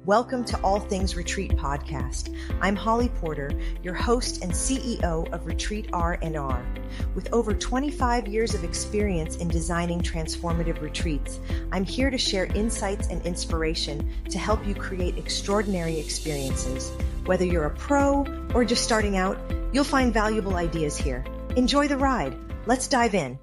Welcome to All Things Retreat Podcast. I'm Holly Porter, your host and CEO of Retreat R&R. With over 25 years of experience in designing transformative retreats, I'm here to share insights and inspiration to help you create extraordinary experiences. Whether you're a pro or just starting out, you'll find valuable ideas here. Enjoy the ride. Let's dive in.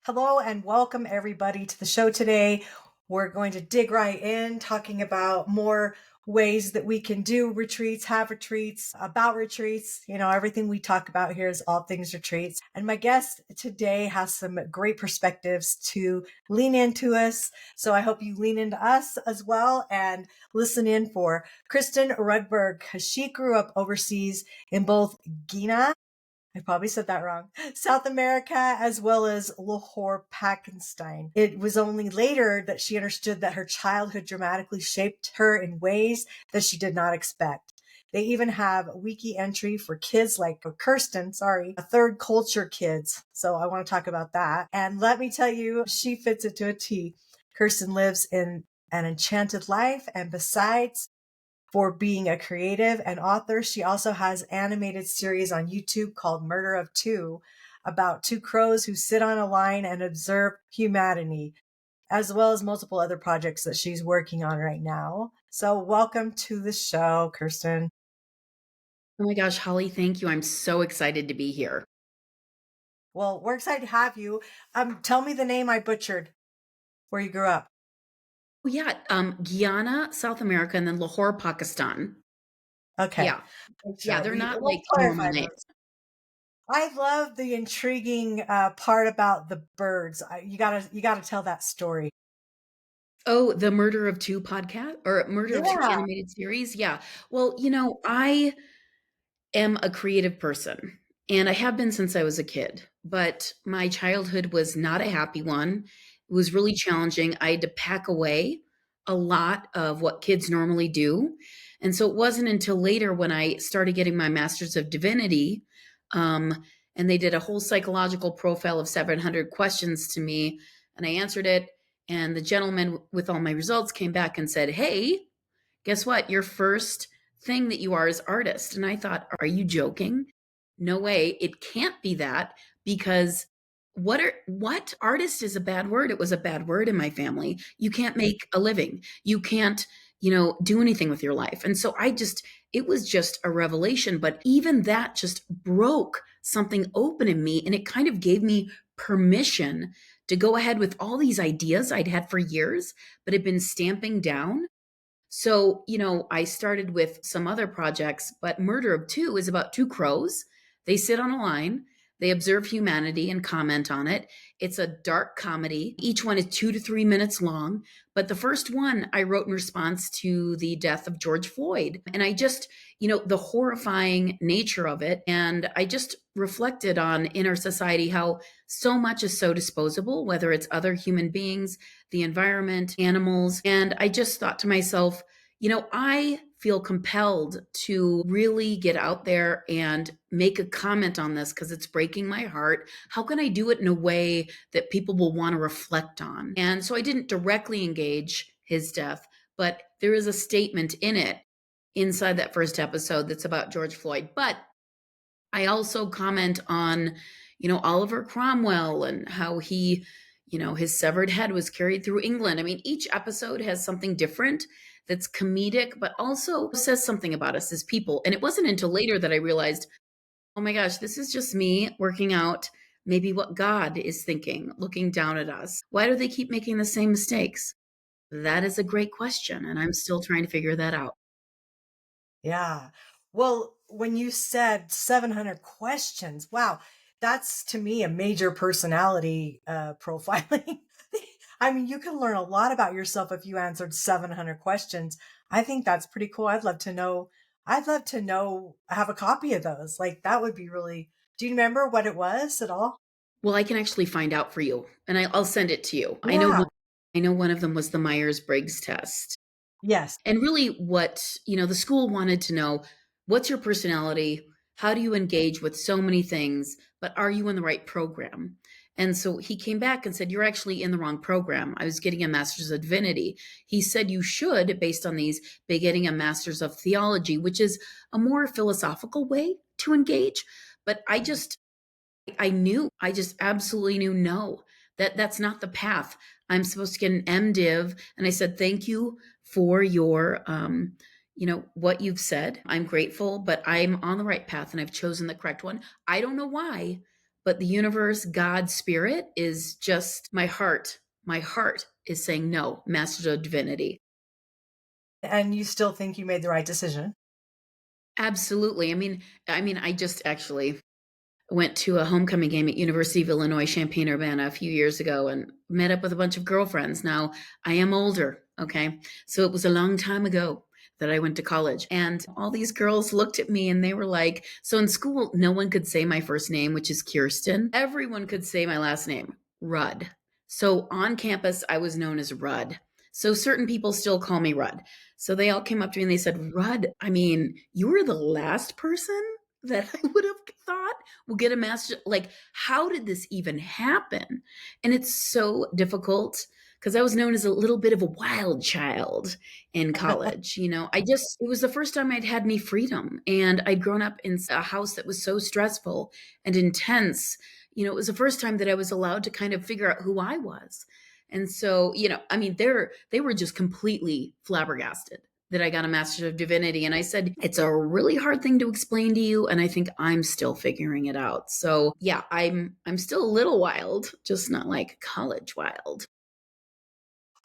Hello and welcome everybody to the show today. We're going to dig right in, talking about more ways that we can do retreats, have retreats, about retreats. You know, everything we talk about here is all things retreats. And my guest today has some great perspectives to lean into us. So I hope you lean into us as well and listen in for Kirsten Rudberg, because she grew up overseas in both Guinea, I probably said that wrong, South America, as well as Lahore, Pakistan. It was only later that she understood that her childhood dramatically shaped her in ways that she did not expect. They even have a wiki entry for kids like Kirsten, a third culture kids. So I want to talk about that. And let me tell you, she fits it to a T. Kirsten lives in an enchanted life, and besides for being a creative and author, she also has animated series on YouTube called Murder of Two, about two crows who sit on a line and observe humanity, as well as multiple other projects that she's working on right now. So welcome to the show, Kirsten. Oh my gosh, Holly, thank you. I'm so excited to be here. Well, we're excited to have you. Tell me the name I butchered, where you grew up. Oh, yeah, Guyana, South America, and then Lahore, Pakistan. Okay. Yeah. Yeah, they're not like clarify normal those. names. I love the intriguing part about the birds. You gotta tell that story. Oh, the Murder of Two podcast or Murder of Two Yeah. animated series? Yeah. Well, I am a creative person and I have been since I was a kid, but my childhood was not a happy one. It was really challenging. I had to pack away a lot of what kids normally do. And so it wasn't until later when I started getting my Master's of Divinity, and they did a whole psychological profile of 700 questions to me, and I answered it. And the gentleman with all my results came back and said, "Hey, guess what? Your first thing that you are is artist." And I thought, are you joking? No way. It can't be that, because what artist is a bad word. It was a bad word in my family. You can't make a living. You can't, do anything with your life. And so it was just a revelation, but even that just broke something open in me, and it kind of gave me permission to go ahead with all these ideas I'd had for years but had been stamping down. So, I started with some other projects, but Murder of Two is about two crows. They sit on a line, they observe humanity and comment on it. It's a dark comedy. Each one is 2 to 3 minutes long. But the first one I wrote in response to the death of George Floyd. And I just, the horrifying nature of it. And I just reflected on in our society how so much is so disposable, whether it's other human beings, the environment, animals. And I just thought to myself, I feel compelled to really get out there and make a comment on this because it's breaking my heart. How can I do it in a way that people will want to reflect on? And so I didn't directly engage his death, but there is a statement in it inside that first episode that's about George Floyd. But I also comment on, Oliver Cromwell and how he, his severed head was carried through England. I mean, each episode has something different that's comedic, but also says something about us as people. And it wasn't until later that I realized, oh my gosh, this is just me working out maybe what God is thinking, looking down at us. Why do they keep making the same mistakes? That is a great question. And I'm still trying to figure that out. Yeah. Well, when you said 700 questions, wow, that's to me a major personality profiling. I mean, you can learn a lot about yourself if you answered 700 questions. I think that's pretty cool. I'd love to know, have a copy of those. Like that would be really, do you remember what it was at all? Well, I can actually find out for you, and I'll send it to you. Yeah. I know one of them was the Myers-Briggs test. Yes. And really what, the school wanted to know, what's your personality? How do you engage with so many things? But are you in the right program? And so he came back and said, "You're actually in the wrong program. I was getting a master's of divinity." He said, "You should, based on these, be getting a master's of theology," which is a more philosophical way to engage. But I knew, I just absolutely knew no, that's not the path. I'm supposed to get an MDiv. And I said, "Thank you for your, what you've said. I'm grateful, but I'm on the right path and I've chosen the correct one." I don't know why, but the universe, God, spirit is just my heart. My heart is saying no, Master of Divinity. And you still think you made the right decision? Absolutely. I mean, I just actually went to a homecoming game at University of Illinois Champaign-Urbana a few years ago and met up with a bunch of girlfriends. Now, I am older, okay? So it was a long time ago that I went to college. And all these girls looked at me and they were like, so in school, no one could say my first name, which is Kirsten. Everyone could say my last name, Rudd. So on campus, I was known as Rudd. So certain people still call me Rudd. So they all came up to me and they said, "Rudd, I mean, you were the last person that I would have thought will get a master. Like, how did this even happen?" And it's so difficult because I was known as a little bit of a wild child in college. It was the first time I'd had any freedom. And I'd grown up in a house that was so stressful and intense. It was the first time that I was allowed to kind of figure out who I was. And so, I mean, they were just completely flabbergasted that I got a Master's of Divinity. And I said, "It's a really hard thing to explain to you. And I think I'm still figuring it out." So yeah, I'm still a little wild, just not like college wild.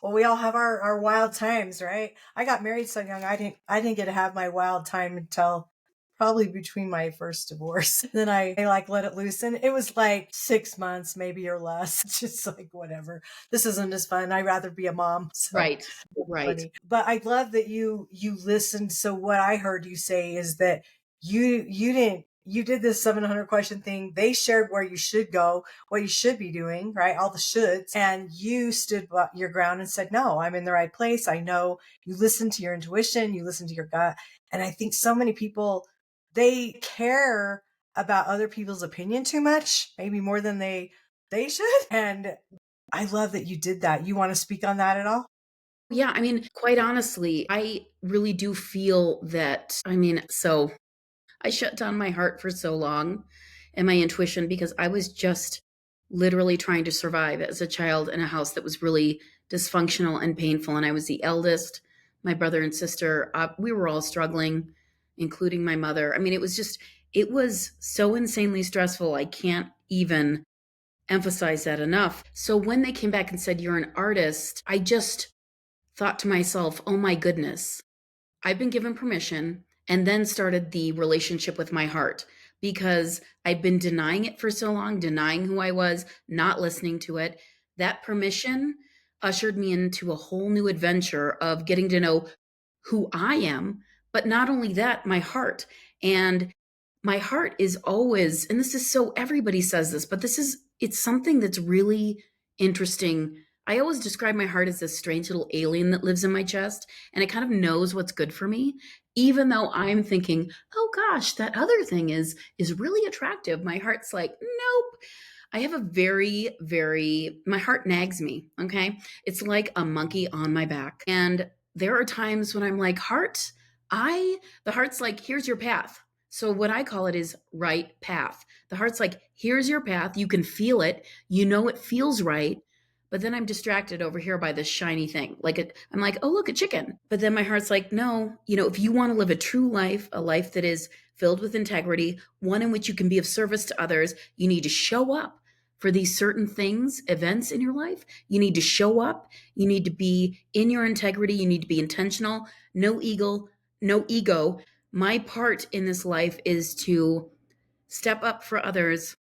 Well, we all have our wild times, right? I got married so young. I didn't get to have my wild time until probably between my first divorce. Then I like let it loose. And it was like 6 months, maybe or less. It's just like whatever. This isn't as fun. I'd rather be a mom. So Right. Right. funny. But I love that you listened. So what I heard you say is that you didn't you did this 700 question thing. They shared where you should go, what you should be doing, right? All the shoulds. And you stood your ground and said, "No, I'm in the right place. I know." You listen to your intuition, you listen to your gut. And I think so many people, they care about other people's opinion too much, maybe more than they should. And I love that you did that. You want to speak on that at all? Yeah. I mean, quite honestly, I really do feel that. So I shut down my heart for so long and my intuition because I was just literally trying to survive as a child in a house that was really dysfunctional and painful. And I was the eldest. My brother and sister, we were all struggling, including my mother. It was so insanely stressful. I can't even emphasize that enough. So when they came back and said, "You're an artist," I just thought to myself, "Oh my goodness, I've been given permission," and then started the relationship with my heart because I'd been denying it for so long, denying who I was, not listening to it. That permission ushered me into a whole new adventure of getting to know who I am, but not only that, my heart. And my heart is always, and this is so everybody says this, but it's something that's really interesting. I always describe my heart as this strange little alien that lives in my chest and it kind of knows what's good for me, even though I'm thinking, "Oh gosh, that other thing is really attractive." My heart's like, "Nope." I have a very, very, my heart nags me, okay? It's like a monkey on my back. And there are times when I'm like, the heart's like, "Here's your path." So what I call it is right path. The heart's like, "Here's your path." You can feel it. You know it feels right. But then I'm distracted over here by this shiny thing. I'm like, "Oh, look, a chicken." But then my heart's like, "No, if you want to live a true life, a life that is filled with integrity, one in which you can be of service to others, you need to show up for these certain things, events in your life. You need to show up. You need to be in your integrity. You need to be intentional. No ego, no ego. My part in this life is to step up for others,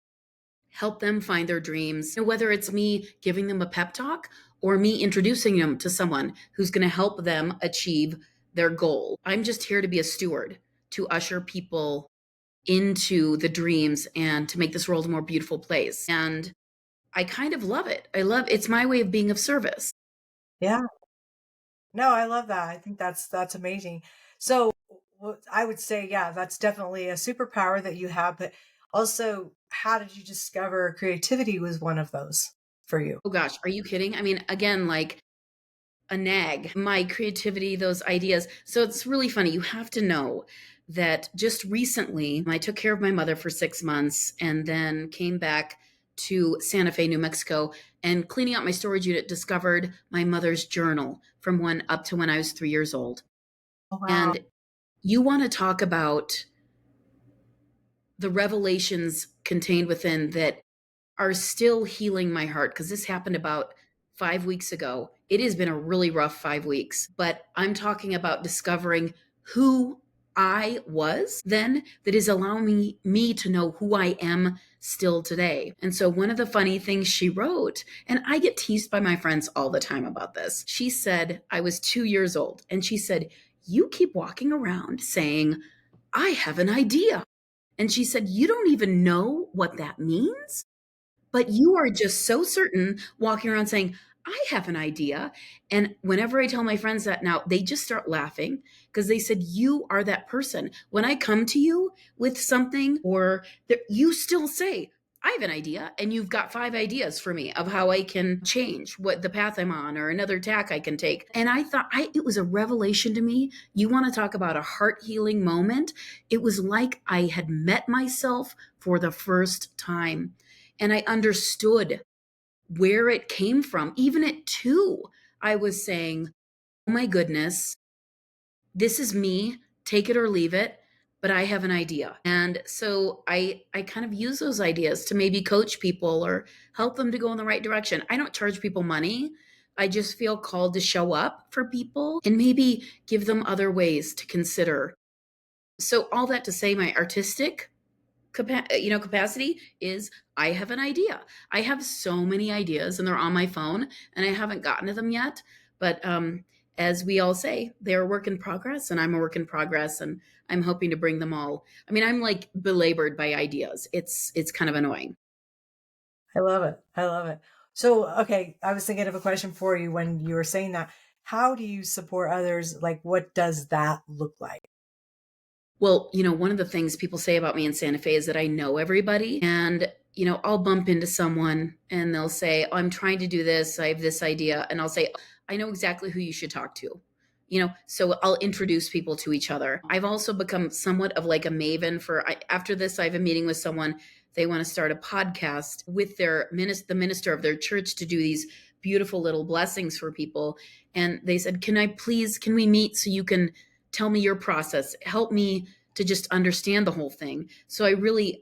help them find their dreams. Whether it's me giving them a pep talk or me introducing them to someone who's going to help them achieve their goal. I'm just here to be a steward, to usher people into the dreams and to make this world a more beautiful place. And I kind of love it. It's my way of being of service. Yeah. No, I love that. I think that's amazing. So I would say, yeah, that's definitely a superpower that you have. But Also, how did you discover creativity was one of those for you? Oh gosh, are you kidding? I mean, again, like a nag, my creativity, those ideas. So it's really funny. You have to know that just recently, I took care of my mother for 6 months and then came back to Santa Fe, New Mexico, and cleaning out my storage unit, discovered my mother's journal from when up to when I was 3 years old. Oh, wow. And you want to talk about the revelations contained within that are still healing my heart, because this happened about 5 weeks ago. It has been a really rough 5 weeks, but I'm talking about discovering who I was then that is allowing me to know who I am still today. And so, one of the funny things she wrote, and I get teased by my friends all the time about this, she said, I was 2 years old, and she said, "You keep walking around saying, I have an idea." And she said, "You don't even know what that means, but you are just so certain walking around saying, I have an idea." And whenever I tell my friends that now, they just start laughing because they said, "You are that person. When I come to you with something, or that you still say, I have an idea, and you've got 5 ideas for me of how I can change what the path I'm on or another tack I can take." And I thought it was a revelation to me. You want to talk about a heart healing moment? It was like I had met myself for the first time. And I understood where it came from. Even at 2, I was saying, oh my goodness, this is me, take it or leave it, but I have an idea. And so I kind of use those ideas to maybe coach people or help them to go in the right direction. I don't charge people money. I just feel called to show up for people and maybe give them other ways to consider. So all that to say, my artistic capacity is, I have an idea. I have so many ideas and they're on my phone and I haven't gotten to them yet. But as we all say, they're a work in progress and I'm a work in progress, and I'm hoping to bring them all. I mean, I'm like belabored by ideas. It's kind of annoying. I love it. I love it. So, okay, I was thinking of a question for you when you were saying that. How do you support others? Like, what does that look like? Well, one of the things people say about me in Santa Fe is that I know everybody. And, I'll bump into someone and they'll say, oh, I'm trying to do this. I have this idea. And I'll say, I know exactly who you should talk to. So I'll introduce people to each other. I've also become somewhat of like a maven after this, I have a meeting with someone. They want to start a podcast with the minister of their church to do these beautiful little blessings for people. And they said, can we meet so you can tell me your process, help me to just understand the whole thing. So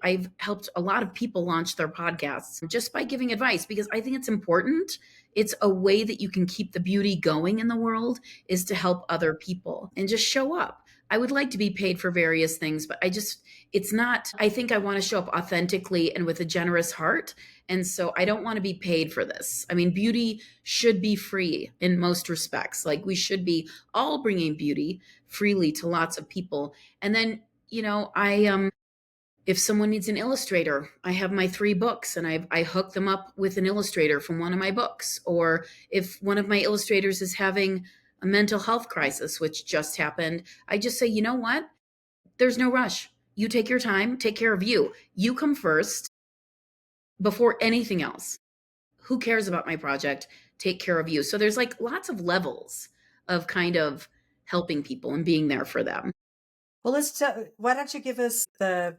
I've helped a lot of people launch their podcasts just by giving advice, because I think it's important. It's a way that you can keep the beauty going in the world, is to help other people and just show up. I would like to be paid for various things, but it's not, I think I want to show up authentically and with a generous heart. And so I don't want to be paid for this. I mean, beauty should be free in most respects. Like, we should be all bringing beauty freely to lots of people. And then, if someone needs an illustrator, I have my 3 books and I hook them up with an illustrator from one of my books. Or if one of my illustrators is having a mental health crisis, which just happened, I just say, you know what? There's no rush. You take your time, take care of you. You come first before anything else. Who cares about my project? Take care of you. So there's like lots of levels of kind of helping people and being there for them. Well, why don't you give us the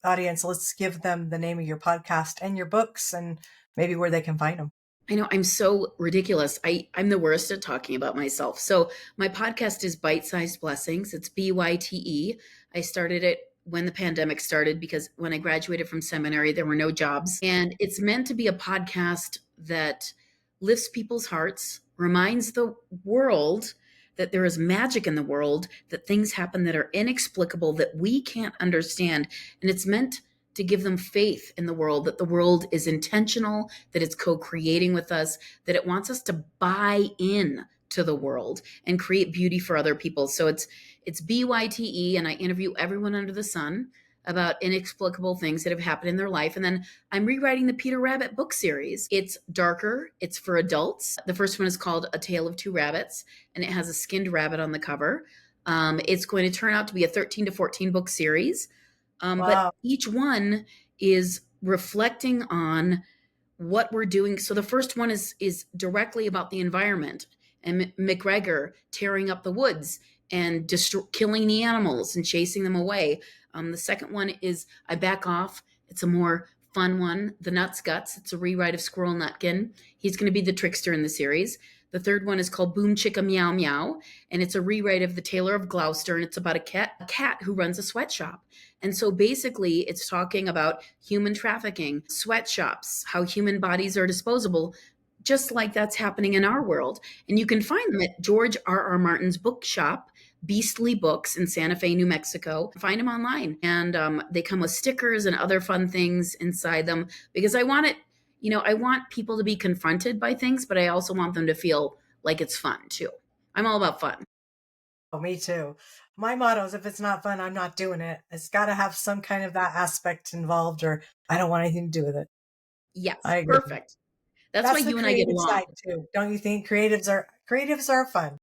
audience, let's give them the name of your podcast and your books and maybe where they can find them. I know I'm so ridiculous. I'm the worst at talking about myself. So my podcast is Bite-Sized Blessings. It's BYTE. I started it when the pandemic started, because when I graduated from seminary, there were no jobs. And it's meant to be a podcast that lifts people's hearts, reminds the world that there is magic in the world, that things happen that are inexplicable, that we can't understand. And it's meant to give them faith in the world, that the world is intentional, that it's co-creating with us, that it wants us to buy in to the world and create beauty for other people. So it's BYTE, and I interview everyone under the sun about inexplicable things that have happened in their life. And then I'm rewriting the Peter Rabbit book series. It's darker, it's for adults. The first one is called A Tale of Two Rabbits, and it has a skinned rabbit on the cover. It's going to turn out to be a 13 to 14 book series. But Wow. each one is reflecting on what we're doing. So the first one is directly about the environment and McGregor tearing up the woods and killing the animals and chasing them away. The second one is I back off. It's a more fun one. The Nuts Guts. It's a rewrite of Squirrel Nutkin. He's going to be the trickster in the series. The third one is called Boom Chicka Meow Meow, and it's a rewrite of The Tailor of Gloucester, and it's about a cat who runs a sweatshop. And so basically, it's talking about human trafficking, sweatshops, how human bodies are disposable, just like that's happening in our world. And you can find them at George R. Martin's bookshop, Beastly Books in Santa Fe, New Mexico. Find them online. And they come with stickers and other fun things inside them because I want it, I want people to be confronted by things, but I also want them to feel like it's fun too. I'm all about fun. Oh, me too. My motto is if it's not fun, I'm not doing it. It's got to have some kind of that aspect involved, or I don't want anything to do with it. Yes, I agree. perfect. That's why That's the you and I get creative along. side too, don't you think? Creatives are fun.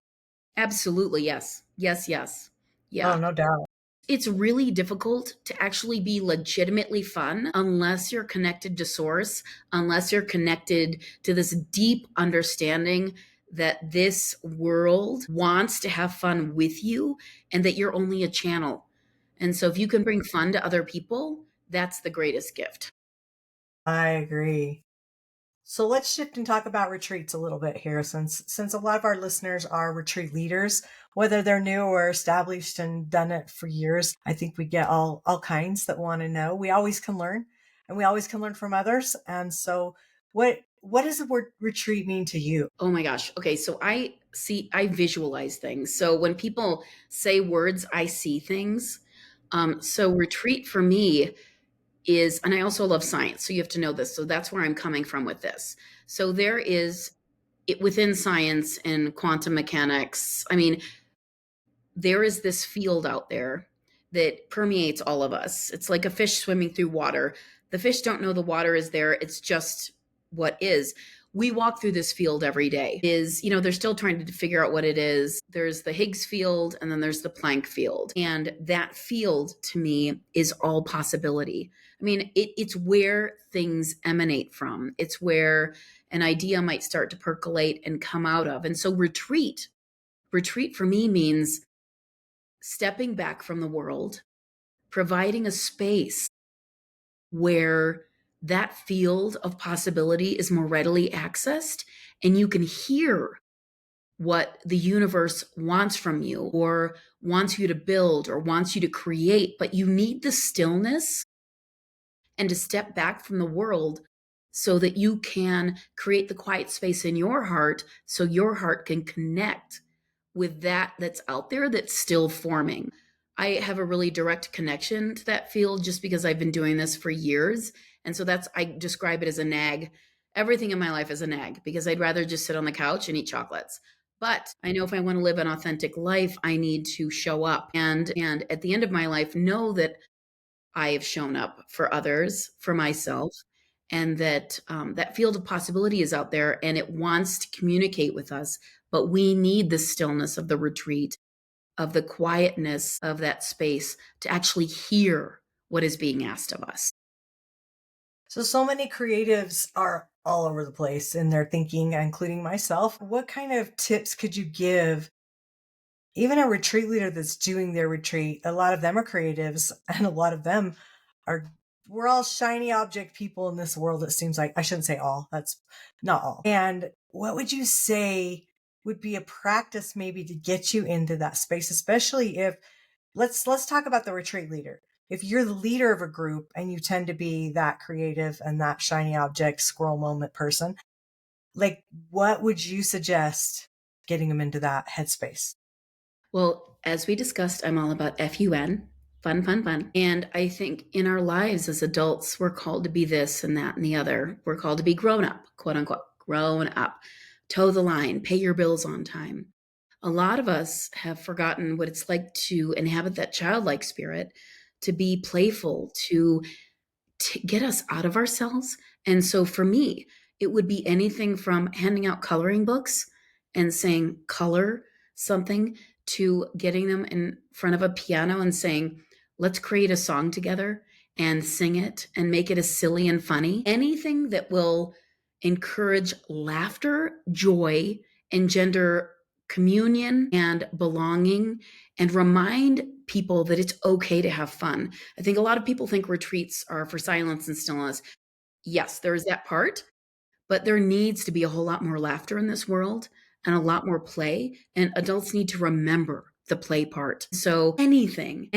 Absolutely, yes. Yes, yes. Oh, Yeah. no doubt. It's really difficult to actually be legitimately fun unless you're connected to source, unless you're connected to this deep understanding that this world wants to have fun with you and that you're only a channel. And so if you can bring fun to other people, that's the greatest gift. I agree. So let's shift and talk about retreats a little bit here, since a lot of our listeners are retreat leaders, whether they're new or established and done it for years. I think we get all kinds that want to know. We always can learn, and we always can learn from others. And so, what does the word retreat mean to you? Oh my gosh. Okay. So I visualize things. So when people say words, I see things. So retreat for me is, and I also love science. So you have to know this. So that's where I'm coming from with this. So there is within science and quantum mechanics. I mean, there is this field out there that permeates all of us. It's like a fish swimming through water. The fish don't know the water is there. It's just what is. We walk through this field every day. They're still trying to figure out what it is. There's the Higgs field and then there's the Planck field. And that field to me is all possibility. I mean, it's where things emanate from. It's where an idea might start to percolate and come out of. And so retreat for me means stepping back from the world, providing a space where that field of possibility is more readily accessed and you can hear what the universe wants from you or wants you to build or wants you to create, but you need the stillness and to step back from the world so that you can create the quiet space in your heart so your heart can connect with that's out there that's still forming. I have a really direct connection to that field just because I've been doing this for years. And so I describe it as a nag. Everything in my life is a nag because I'd rather just sit on the couch and eat chocolates. But I know if I want to live an authentic life, I need to show up and at the end of my life, know that I have shown up for others, for myself, and that that field of possibility is out there and it wants to communicate with us. But we need the stillness of the retreat, of the quietness of that space to actually hear what is being asked of us. So many creatives are all over the place in their thinking, including myself. What kind of tips could you give even a retreat leader that's doing their retreat? A lot of them are creatives, and a lot of them are, we're all shiny object people in this world. It seems like, I shouldn't say all, that's not all. And what would you say would be a practice maybe to get you into that space, especially if, let's talk about the retreat leader. If you're the leader of a group and you tend to be that creative and that shiny object squirrel moment person, like what would you suggest getting them into that headspace? Well, as we discussed, I'm all about FUN, fun, fun, fun. And I think in our lives as adults, we're called to be this and that and the other. We're called to be grown up, quote unquote, grown up, toe the line, pay your bills on time. A lot of us have forgotten what it's like to inhabit that childlike spirit, to be playful, to get us out of ourselves. And so for me, it would be anything from handing out coloring books and saying, color something, to getting them in front of a piano and saying, let's create a song together and sing it and make it as silly and funny. Anything that will encourage laughter, joy, engender communion and belonging, and remind people that it's okay to have fun. I think a lot of people think retreats are for silence and stillness. Yes, there is that part, but there needs to be a whole lot more laughter in this world and a lot more play. And adults need to remember the play part. So anything,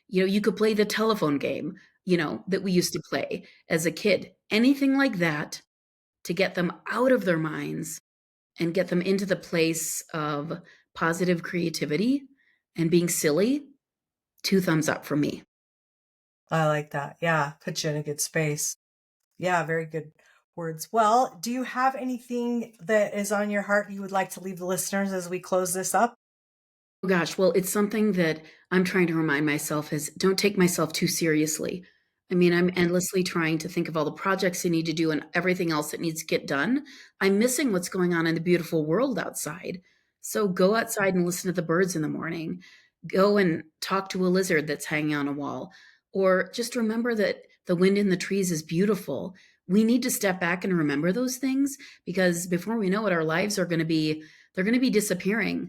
you could play the telephone game, that we used to play as a kid, anything like that to get them out of their minds and get them into the place of positive creativity and being silly. 2 thumbs up from me. I like that. Yeah, put you in a good space. Yeah, very good words. Well, do you have anything that is on your heart you would like to leave the listeners as we close this up? Oh gosh, well, it's something that I'm trying to remind myself is don't take myself too seriously. I mean, I'm endlessly trying to think of all the projects I need to do and everything else that needs to get done. I'm missing what's going on in the beautiful world outside. So go outside and listen to the birds in the morning. Go and talk to a lizard that's hanging on a wall. Or just remember that the wind in the trees is beautiful. We need to step back and remember those things because before we know it, our lives are they're going to be disappearing.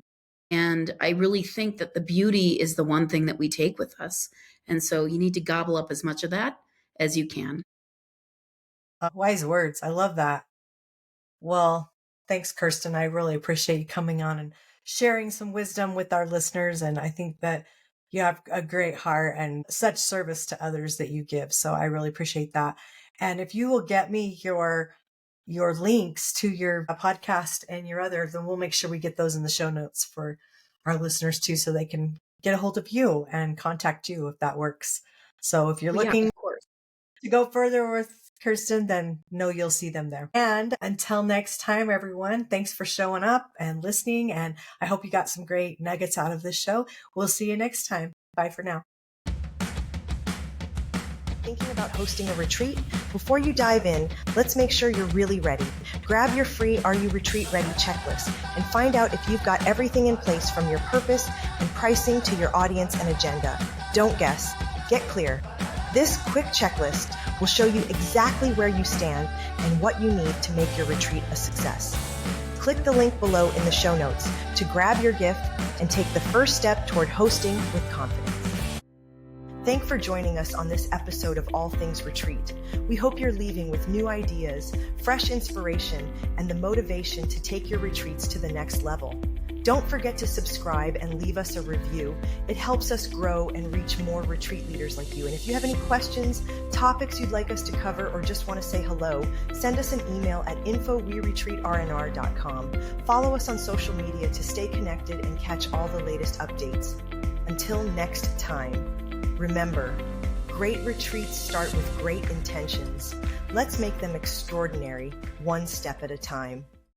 And I really think that the beauty is the one thing that we take with us. And so you need to gobble up as much of that as you can. Wise words. I love that. Well, thanks, Kirsten. I really appreciate you coming on and sharing some wisdom with our listeners. And I think that you have a great heart and such service to others that you give. So I really appreciate that. And if you will get me your links to your podcast and your other, then we'll make sure we get those in the show notes for our listeners too, so they can get a hold of you and contact you if that works. So if you're looking of course. to go further with Kirsten, then know you'll see them there. And until next time, everyone, thanks for showing up and listening. And I hope you got some great nuggets out of this show. We'll see you next time. Bye for now. Thinking about hosting a retreat? Before you dive in, let's make sure you're really ready. Grab your free Are You Retreat Ready checklist and find out if you've got everything in place from your purpose and pricing to your audience and agenda. Don't guess. Get clear. This quick checklist will show you exactly where you stand and what you need to make your retreat a success. Click the link below in the show notes to grab your gift and take the first step toward hosting with confidence. Thanks for joining us on this episode of All Things Retreat. We hope you're leaving with new ideas, fresh inspiration, and the motivation to take your retreats to the next level. Don't forget to subscribe and leave us a review. It helps us grow and reach more retreat leaders like you. And if you have any questions, topics you'd like us to cover, or just want to say hello, send us an email at info@weretreatrnr.com. Follow us on social media to stay connected and catch all the latest updates. Until next time, remember, great retreats start with great intentions. Let's make them extraordinary, one step at a time.